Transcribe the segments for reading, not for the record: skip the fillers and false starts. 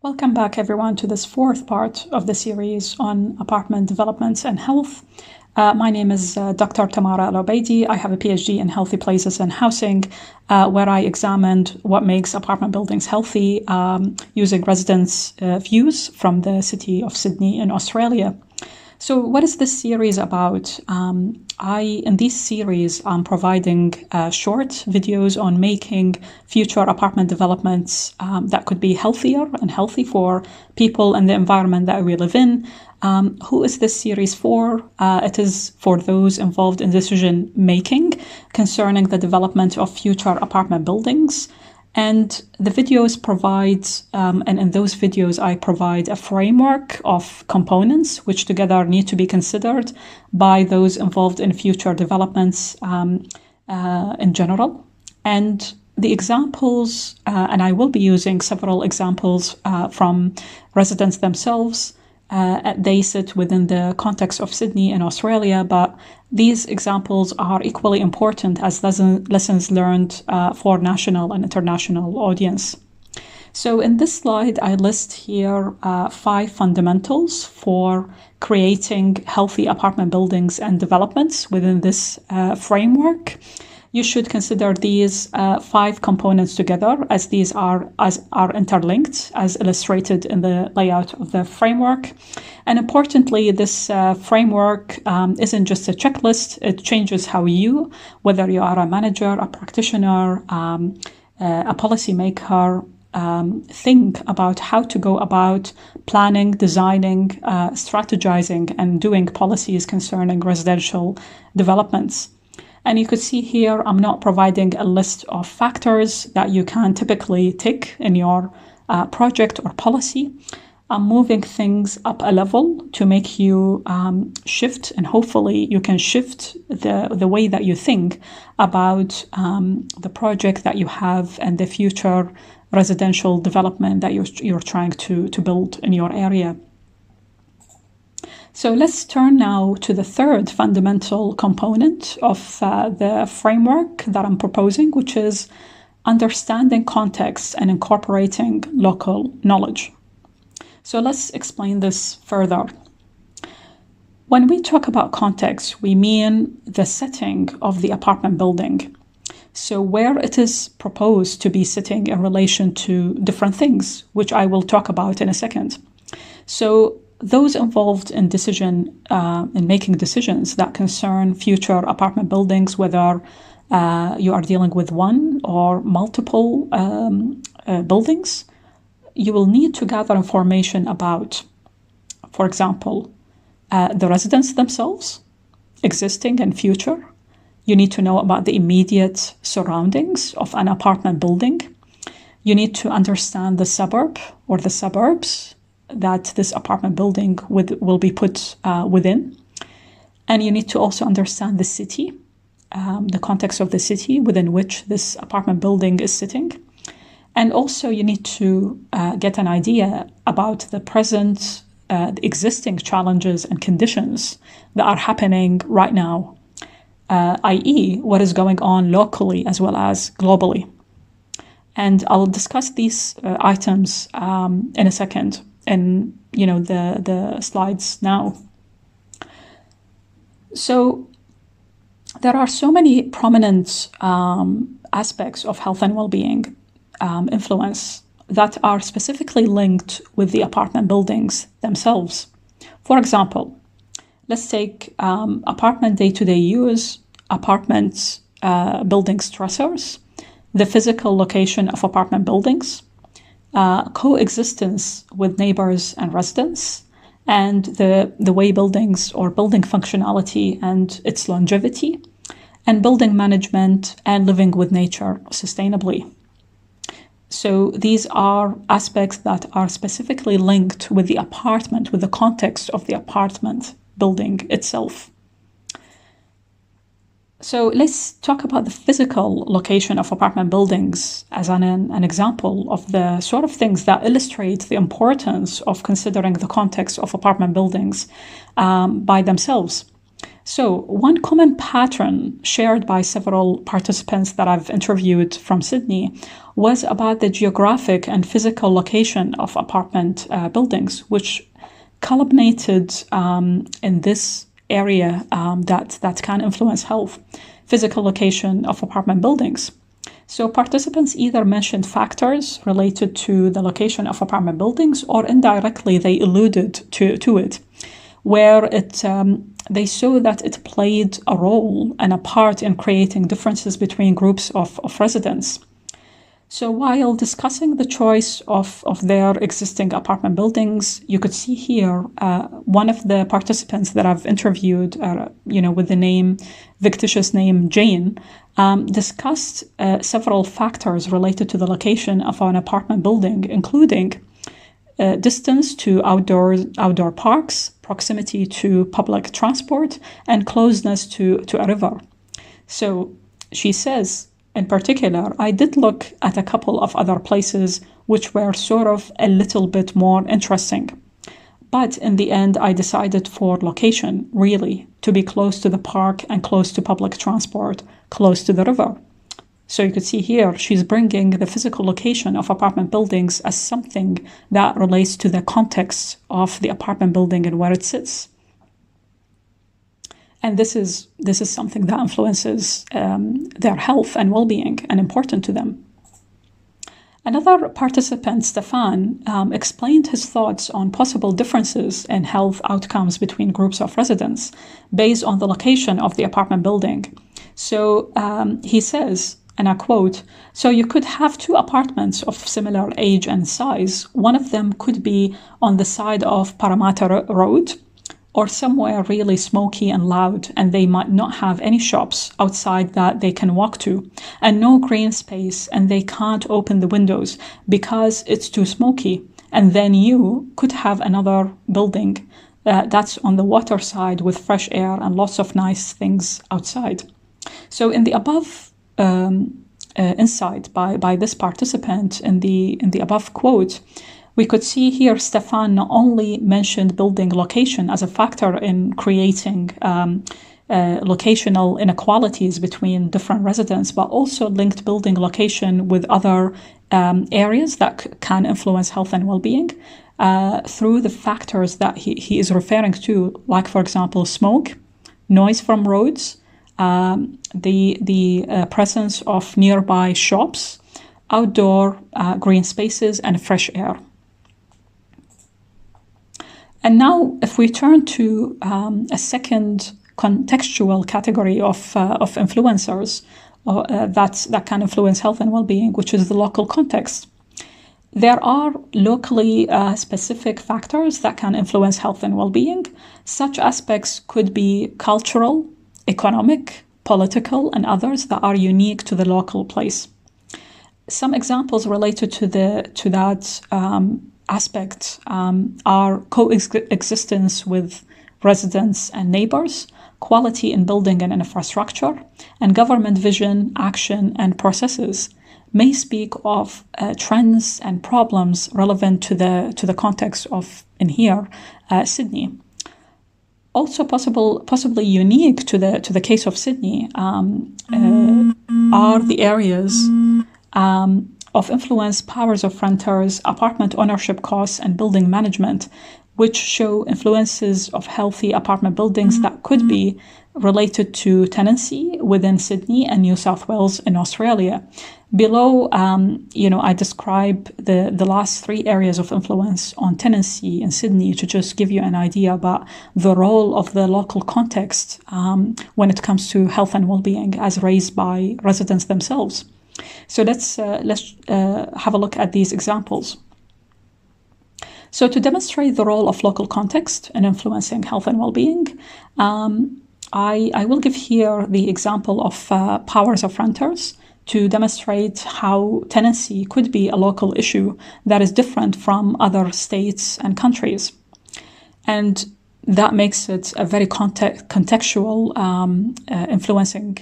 Welcome back, everyone, to this fourth part of the series on apartment developments and health. My name is Dr. Tamara Al-Obaidi. I have a PhD in healthy places and housing, where I examined what makes apartment buildings healthy using residents' views from the city of Sydney in Australia. So what is this series about? In this series, I'm providing short videos on making future apartment developments that could be healthier and healthy for people and the environment that we live in. Who is this series for? It is for those involved in decision making concerning the development of future apartment buildings. And the videos provide, and in those videos, I provide a framework of components which together need to be considered by those involved in future developments in general. And the examples, and I will be using several examples from residents themselves. They sit within the context of Sydney in Australia, but these examples are equally important as lessons learned for national and international audience. So in this slide, I list here 5 fundamentals for creating healthy apartment buildings and developments within this framework. You should consider these 5 components together, as these are interlinked, as illustrated in the layout of the framework. And importantly, this framework isn't just a checklist. It changes how you, whether you are a manager, a practitioner, a policymaker, think about how to go about planning, designing, strategizing, and doing policies concerning residential developments. And you could see here, I'm not providing a list of factors that you can typically tick in your project or policy. I'm moving things up a level to make you shift, and hopefully you can shift the way that you think about the project that you have and the future residential development that you're trying to build in your area. So let's turn now to the third fundamental component of the framework that I'm proposing, which is understanding context and incorporating local knowledge. So let's explain this further. When we talk about context, we mean the setting of the apartment building. So where it is proposed to be sitting in relation to different things, which I will talk about in a second. So those involved in in making decisions that concern future apartment buildings, whether you are dealing with one or multiple buildings, you will need to gather information about, for example, the residents themselves, existing and future. You need to know about the immediate surroundings of an apartment building. You need to understand the suburb or the suburbs that this apartment building will be put within. And you need to also understand the city, the context of the city within which this apartment building is sitting. And also you need to get an idea about the present, the existing challenges and conditions that are happening right now, i.e. what is going on locally as well as globally. And I'll discuss these items in a second in the slides now. So there are so many prominent aspects of health and well-being influence that are specifically linked with the apartment buildings themselves. For example, let's take apartment day-to-day use, apartment building stressors, the physical location of apartment buildings, coexistence with neighbors and residents, and the way buildings or building functionality and its longevity, and building management and living with nature sustainably. So these are aspects that are specifically linked with the apartment, with the context of the apartment building itself. So let's talk about the physical location of apartment buildings as an example of the sort of things that illustrate the importance of considering the context of apartment buildings by themselves. So one common pattern shared by several participants that I've interviewed from Sydney was about the geographic and physical location of apartment buildings, which culminated in this area that can influence health, physical location of apartment buildings. So participants either mentioned factors related to the location of apartment buildings, or indirectly they alluded to it, where they saw that it played a role and a part in creating differences between groups of residents. So while discussing the choice of their existing apartment buildings, you could see here one of the participants that I've interviewed, with the fictitious name Jane, discussed several factors related to the location of an apartment building, including distance to outdoor parks, proximity to public transport, and closeness to a river. So she says, in particular, I did look at a couple of other places which were sort of a little bit more interesting. But in the end, I decided for location, really, to be close to the park and close to public transport, close to the river. So you could see here, she's bringing the physical location of apartment buildings as something that relates to the context of the apartment building and where it sits. And this is something that influences their health and well-being and important to them. Another participant, Stefan, explained his thoughts on possible differences in health outcomes between groups of residents based on the location of the apartment building. So he says, and I quote, "So you could have two apartments of similar age and size. One of them could be on the side of Parramatta Road, or somewhere really smoky and loud, and they might not have any shops outside that they can walk to, and no green space, and they can't open the windows because it's too smoky. And then you could have another building that's on the water side with fresh air and lots of nice things outside." So in the above insight by this participant in the above quote, we could see here Stefan not only mentioned building location as a factor in creating locational inequalities between different residents, but also linked building location with other areas that can influence health and well-being through the factors that he is referring to, like, for example, smoke, noise from roads, the presence of nearby shops, outdoor green spaces, and fresh air. And now, if we turn to a second contextual category of influencers that can influence health and well-being, which is the local context. There are locally specific factors that can influence health and well-being. Such aspects could be cultural, economic, political, and others that are unique to the local place. Some examples related to that aspect are coexistence with residents and neighbors, quality in building and infrastructure, and government vision, action, and processes may speak of trends and problems relevant to the context of, in here, Sydney. Also possibly unique to the case of Sydney are the areas of influence, powers of renters, apartment ownership costs, and building management, which show influences of healthy apartment buildings that could be related to tenancy within Sydney and New South Wales in Australia. Below, I describe the last three areas of influence on tenancy in Sydney to just give you an idea about the role of the local context when it comes to health and well-being as raised by residents themselves. So let's have a look at these examples. So to demonstrate the role of local context in influencing health and well-being, I will give here the example of powers of renters to demonstrate how tenancy could be a local issue that is different from other states and countries. And that makes it a very contextual influencing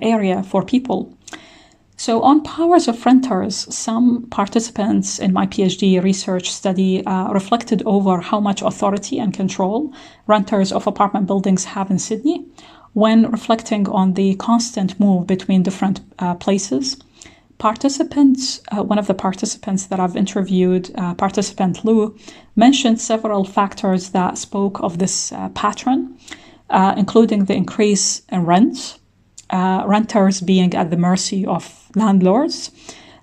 area for people. So on powers of renters, some participants in my PhD research study reflected over how much authority and control renters of apartment buildings have in Sydney when reflecting on the constant move between different places. One of the participants that I've interviewed, participant Lou, mentioned several factors that spoke of this pattern, including the increase in rents, renters being at the mercy of landlords,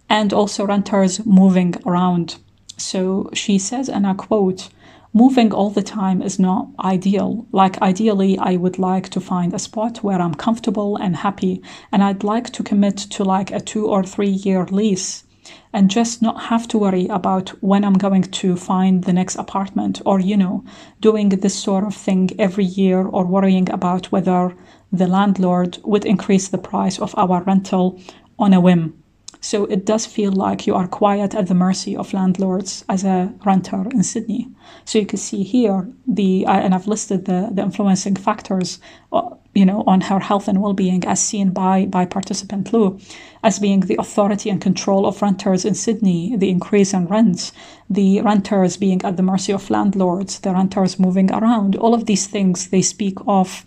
and also renters moving around. So she says, and I quote, "Moving all the time is not ideal. Like, ideally, I would like to find a spot where I'm comfortable and happy, and I'd like to commit to like a 2 or 3 year lease and just not have to worry about when I'm going to find the next apartment, or, doing this sort of thing every year, or worrying about whether the landlord would increase the price of our rental on a whim." So it does feel like you are quite at the mercy of landlords as a renter in Sydney. So you can see here and I've listed the influencing factors, on her health and well-being, as seen by participant Lou, as being the authority and control of renters in Sydney, the increase in rents, the renters being at the mercy of landlords, the renters moving around. All of these things, they speak of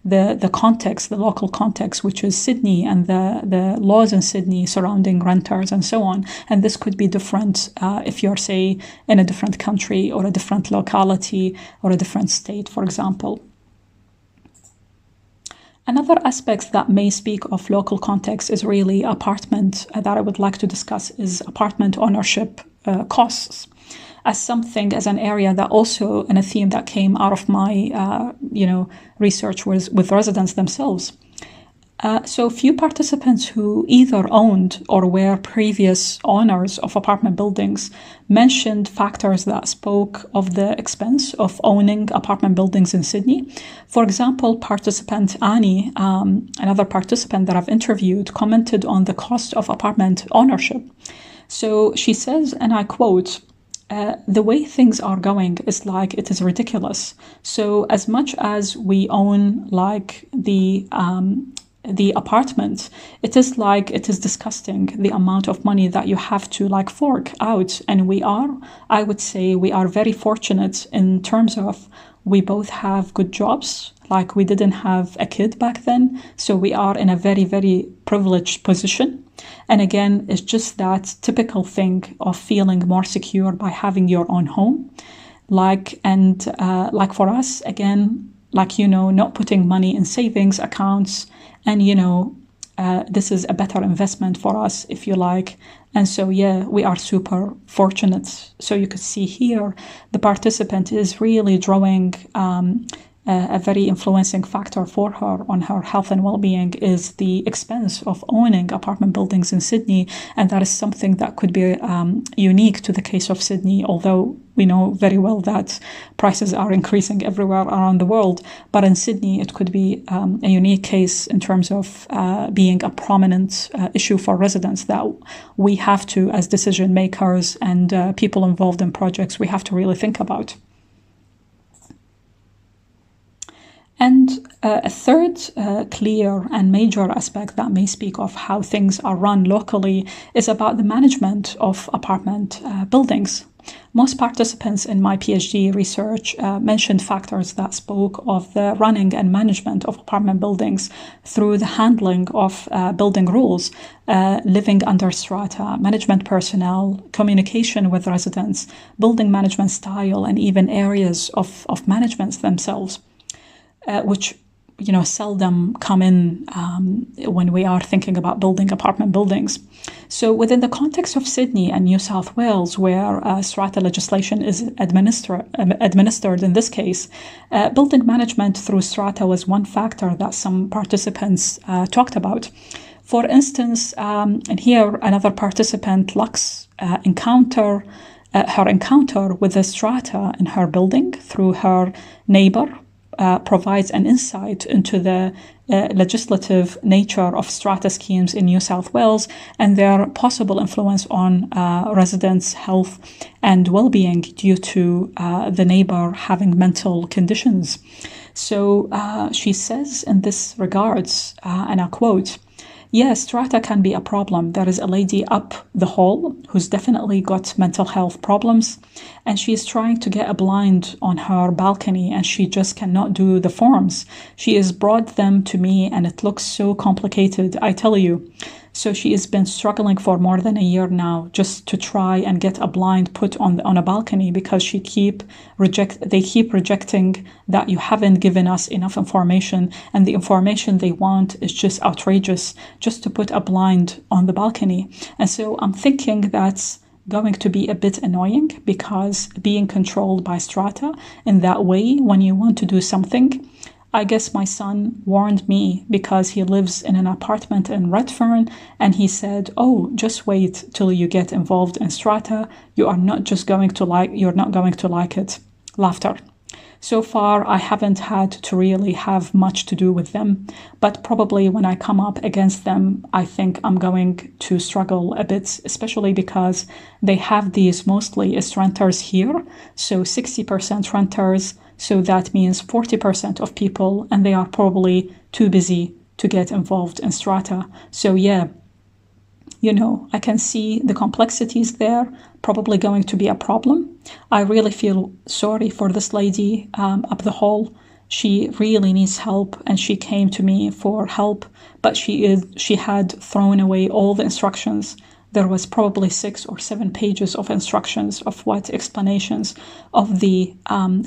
the context, the local context, which is Sydney, and the laws in Sydney surrounding renters and so on. And this could be different if you're, say, in a different country or a different locality or a different state, for example. Another aspect that may speak of local context is really apartment that I would like to discuss is apartment ownership costs, as an area that also, and a theme that came out of my, research with residents themselves. So few participants who either owned or were previous owners of apartment buildings mentioned factors that spoke of the expense of owning apartment buildings in Sydney. For example, participant Annie, another participant that I've interviewed, commented on the cost of apartment ownership. So she says, and I quote, "The way things are going is like it is ridiculous. So as much as we own like the apartment, it is like it is disgusting the amount of money that you have to like fork out." And I would say we are very fortunate in terms of we both have good jobs. Like, we didn't have a kid back then, so we are in a very, very privileged position. And again, it's just that typical thing of feeling more secure by having your own home. Like for us, again, not putting money in savings accounts, and this is a better investment for us, if you like. And so, yeah, we are super fortunate. So you could see here, the participant is really drawing a very influencing factor for her on her health and well-being is the expense of owning apartment buildings in Sydney. And that is something that could be unique to the case of Sydney, although we know very well that prices are increasing everywhere around the world. But in Sydney, it could be a unique case in terms of being a prominent issue for residents that we have to, as decision makers and people involved in projects, we have to really think about. And a third clear and major aspect that may speak of how things are run locally is about the management of apartment buildings. Most participants in my PhD research mentioned factors that spoke of the running and management of apartment buildings through the handling of building rules, living under strata, management personnel, communication with residents, building management style, and even areas of management themselves. Which seldom come in when we are thinking about building apartment buildings. So within the context of Sydney and New South Wales, where strata legislation is administered in this case, building management through strata was one factor that some participants talked about. For instance, and here another participant, Lux, her encounter with the strata in her building through her neighbor provides an insight into the legislative nature of strata schemes in New South Wales and their possible influence on residents' health and well-being due to the neighbor having mental conditions. So she says in this regards, and I quote, Yeah, strata can be a problem. There is a lady up the hall who's definitely got mental health problems, and she's trying to get a blind on her balcony, and she just cannot do the forms. She has brought them to me, and it looks so complicated, I tell you. So she has been struggling for more than a year now just to try and get a blind put on a balcony, because they keep rejecting that you haven't given us enough information, and the information they want is just outrageous, just to put a blind on the balcony. And so I'm thinking that's going to be a bit annoying, because being controlled by strata in that way when you want to do something. I guess my son warned me because he lives in an apartment in Redfern, and he said, "Oh, just wait till you get involved in strata. You're not going to like it." Laughter. So far, I haven't had to really have much to do with them, but probably when I come up against them, I think I'm going to struggle a bit, especially because they have these mostly as renters here, so 60% renters, so that means 40% of people, and they are probably too busy to get involved in strata. So yeah, I can see the complexities there, probably going to be a problem. I really feel sorry for this lady up the hall. She really needs help, and she came to me for help, but she had thrown away all the instructions. There was probably 6 or 7 pages of instructions of what explanations of the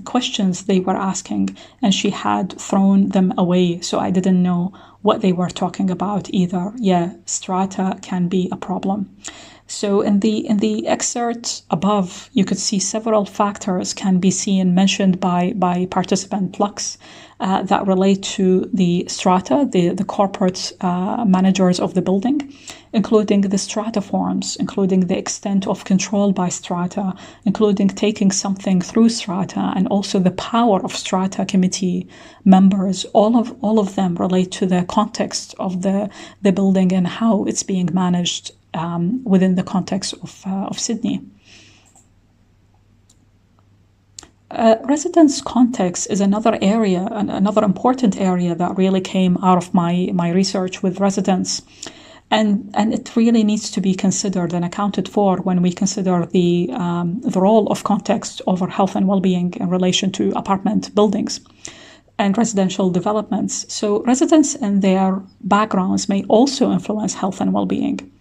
questions they were asking, and she had thrown them away, so I didn't know what they were talking about either. Yeah, strata can be a problem. So in the excerpt above, you could see several factors can be seen mentioned by participant Lux that relate to the strata, the corporate managers of the building, including the strata forms, including the extent of control by strata, including taking something through strata, and also the power of strata committee members. All of them relate to the context of the building and how it's being managed within the context of Sydney. Residence context is another area, another important area that really came out of my research with residents. And it really needs to be considered and accounted for when we consider the role of context over health and well-being in relation to apartment buildings and residential developments. So residents and their backgrounds may also influence health and well-being.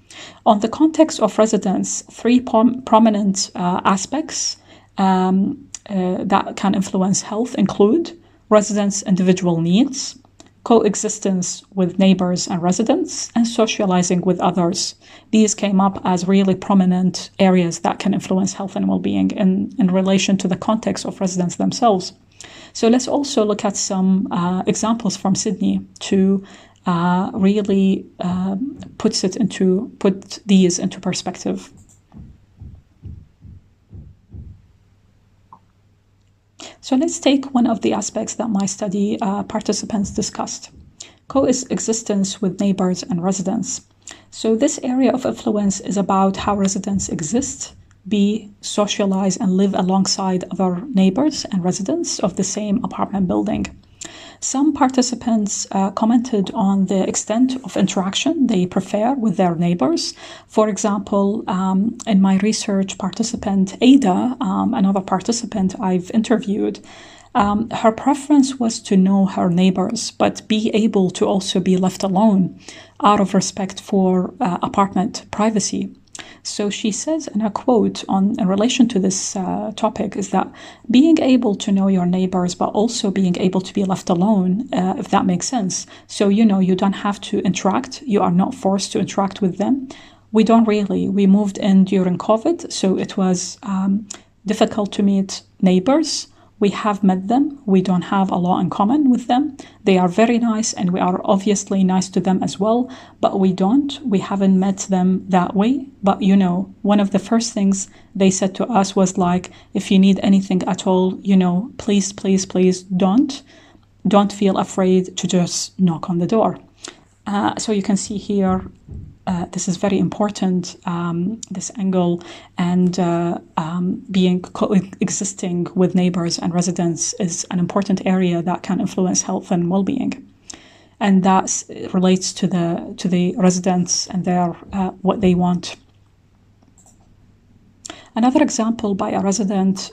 On the context of residents, 3 prominent aspects that can influence health include residents' individual needs, coexistence with neighbors and residents, and socializing with others. These came up as really prominent areas that can influence health and well-being in relation to the context of residents themselves. So let's also look at some examples from Sydney to really put these into perspective. So let's take one of the aspects that my study participants discussed: coexistence with neighbors and residents. So this area of influence is about how residents exist, socialize, and live alongside other neighbors and residents of the same apartment building. Some participants commented on the extent of interaction they prefer with their neighbors. For example, in my research, participant Ada, another participant I've interviewed, her preference was to know her neighbors, but be able to also be left alone out of respect for apartment privacy. So she says in a quote in relation to this topic is that being able to know your neighbors, but also being able to be left alone, if that makes sense. So, you don't have to interact. You are not forced to interact with them. We don't really. We moved in during COVID, so it was difficult to meet neighbors. We have met them. We don't have a lot in common with them. They are very nice, and we are obviously nice to them as well, but we haven't met them that way. But one of the first things they said to us was like, if you need anything at all, please, please, please don't feel afraid to just knock on the door. So you can see here, this is very important, this angle, and being coexisting with neighbors and residents is an important area that can influence health and well-being. and that relates to the residents and their what they want. Another example by a resident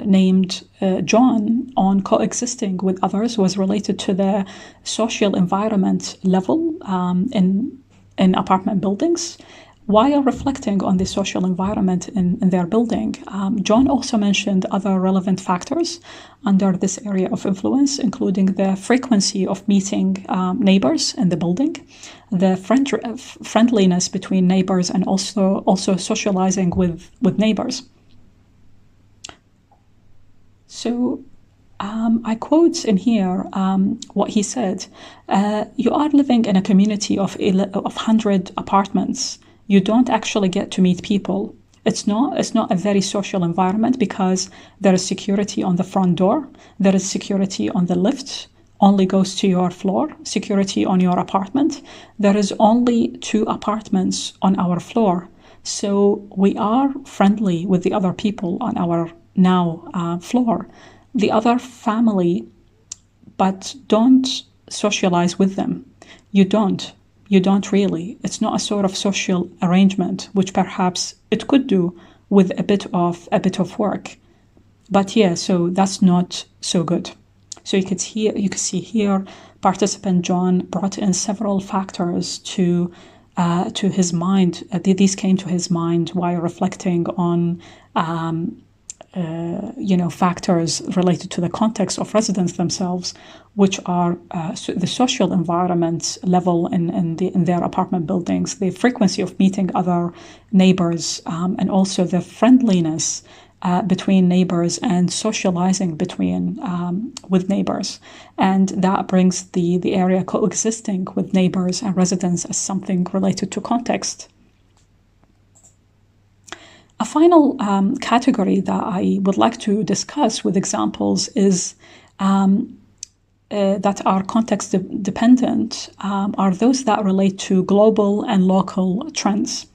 named John on coexisting with others was related to the social environment level in apartment buildings. While reflecting on the social environment in their building, John also mentioned other relevant factors under this area of influence, including the frequency of meeting neighbors in the building, the friendliness between neighbors, and also socializing with neighbors. So I quote in here what he said. You are living in a community of 100 apartments. You don't actually get to meet people. It's not a very social environment because there is security on the front door. There is security on the lift, only goes to your floor, security on your apartment. There is only 2 apartments on our floor. So we are friendly with the other people on our now floor. The other family, but don't socialize with them. You don't really. It's not a sort of social arrangement, which perhaps it could do with a bit of work. But yeah, so that's not so good. So you could see here, participant John brought in several factors to his mind. These came to his mind while reflecting on factors related to the context of residents themselves, which are the social environment level in their apartment buildings, the frequency of meeting other neighbors, and also the friendliness between neighbors and socializing with neighbors. And that brings the area coexisting with neighbors and residents as something related to context. A final category that I would like to discuss with examples is that are context dependent, are those that relate to global and local trends.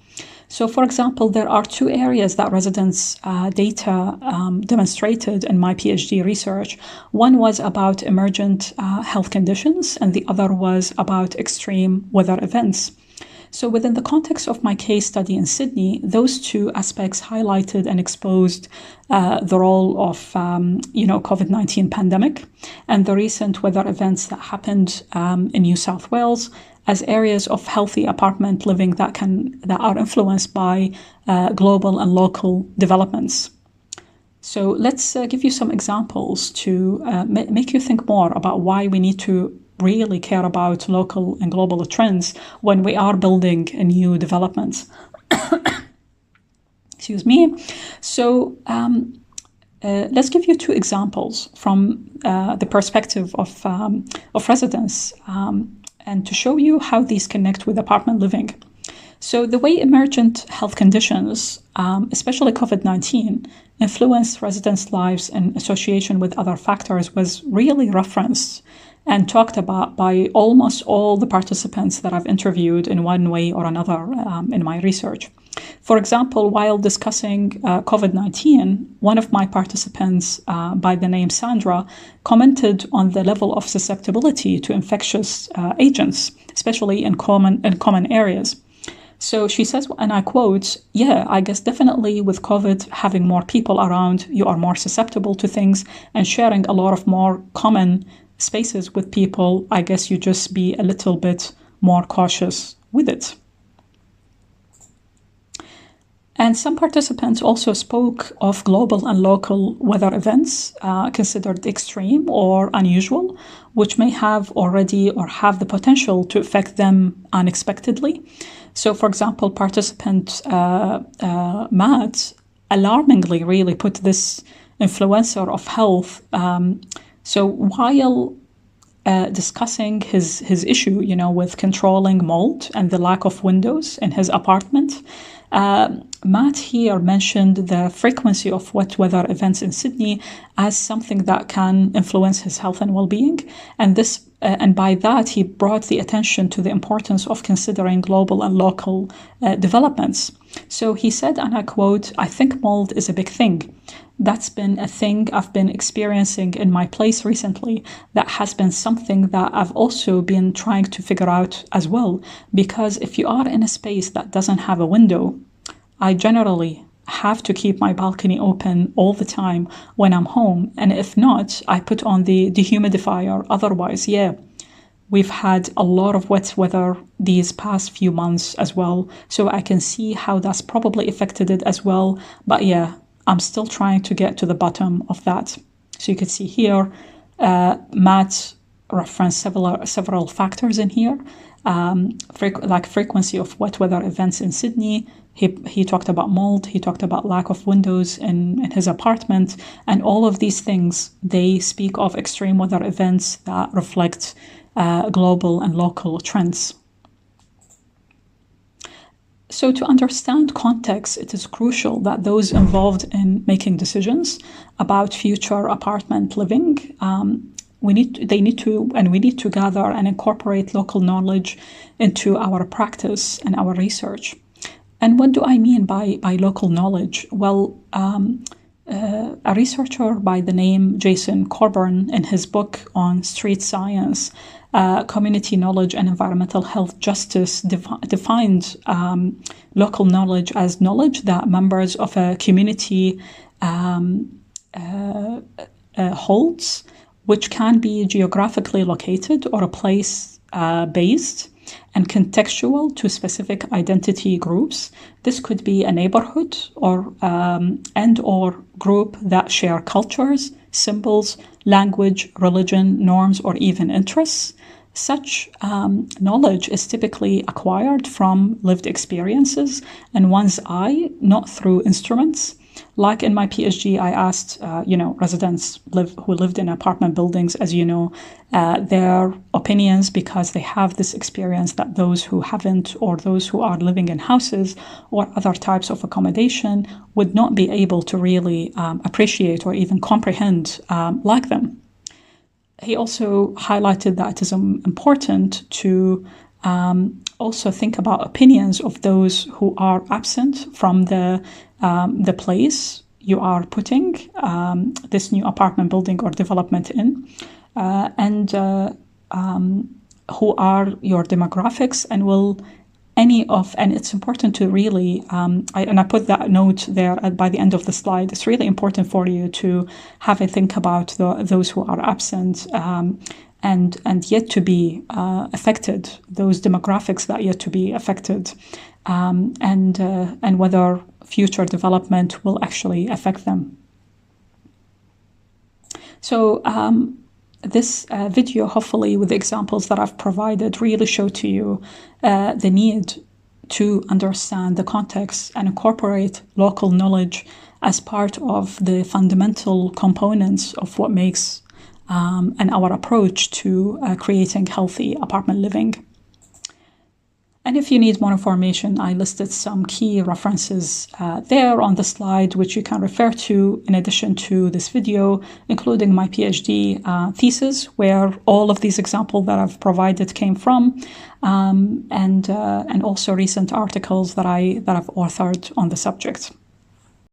So, for example, there are 2 areas that residents' data demonstrated in my PhD research. One was about emergent health conditions, and the other was about extreme weather events. So within the context of my case study in Sydney, those 2 aspects highlighted and exposed the role of COVID-19 pandemic and the recent weather events that happened in New South Wales as areas of healthy apartment living that are influenced by global and local developments. So let's give you some examples to make you think more about why we need to really care about local and global trends when we are building a new development. Excuse me. So let's give you 2 examples from the perspective of residents and to show you how these connect with apartment living. So the way emergent health conditions, especially COVID-19, influence residents' lives in association with other factors was really referenced and talked about by almost all the participants that I've interviewed in one way or another in my research. For example, while discussing COVID-19, one of my participants by the name Sandra commented on the level of susceptibility to infectious agents, especially in common areas. So she says, and I quote, "Yeah, I guess definitely with COVID, having more people around, you are more susceptible to things, and sharing a lot of more common spaces with people, I guess you just be a little bit more cautious with it." And some participants also spoke of global and local weather events considered extreme or unusual, which may have already or have the potential to affect them unexpectedly. So, for example, participant Matt alarmingly really put this influencer of health. So while discussing his issue, with controlling mold and the lack of windows in his apartment, Matt here mentioned the frequency of wet weather events in Sydney as something that can influence his health and well-being, and by that he brought the attention to the importance of considering global and local developments. So he said, and I quote, "I think mold is a big thing. that's been a thing I've been experiencing in my place recently. That has been something that I've also been trying to figure out as well. Because if you are in a space that doesn't have a window, I generally have to keep my balcony open all the time when I'm home. And if not, I put on the dehumidifier. Otherwise, yeah, we've had a lot of wet weather these past few months as well. So I can see how that's probably affected it as well. But yeah, I'm still trying to get to the bottom of that. So you can see here, Matt referenced several factors in here, like frequency of wet weather events in Sydney. He talked about mold. He talked about lack of windows in his apartment. And all of these things, they speak of extreme weather events that reflect global and local trends. So to understand context, it is crucial that those involved in making decisions about future apartment living, we need to gather and incorporate local knowledge into our practice and our research. And what do I mean by local knowledge? Well, a researcher by the name Jason Coburn, in his book on street science, community knowledge and environmental health justice, defined local knowledge as knowledge that members of a community holds, which can be geographically located or a place based and contextual to specific identity groups. This could be a neighborhood or group that share cultures, symbols, language, religion, norms, or even interests. Such knowledge is typically acquired from lived experiences and one's eye, not through instruments. Like in my PhD, I asked, residents who lived in apartment buildings, as you know, their opinions, because they have this experience that those who haven't, or those who are living in houses or other types of accommodation, would not be able to really appreciate or even comprehend like them. He also highlighted that it is important to also think about opinions of those who are absent from the place you are putting this new apartment building or development in, and who are your demographics, and it's important to really, I put that note there by the end of the slide. It's really important for you to have a think about those who are absent and yet to be affected, those demographics that are yet to be affected, and whether future development will actually affect them. So this video, hopefully with the examples that I've provided, really show to you the need to understand the context and incorporate local knowledge as part of the fundamental components of what makes and our approach to creating healthy apartment living. And if you need more information, I listed some key references there on the slide, which you can refer to in addition to this video, including my PhD thesis, where all of these examples that I've provided came from, and also recent articles that I've authored on the subject.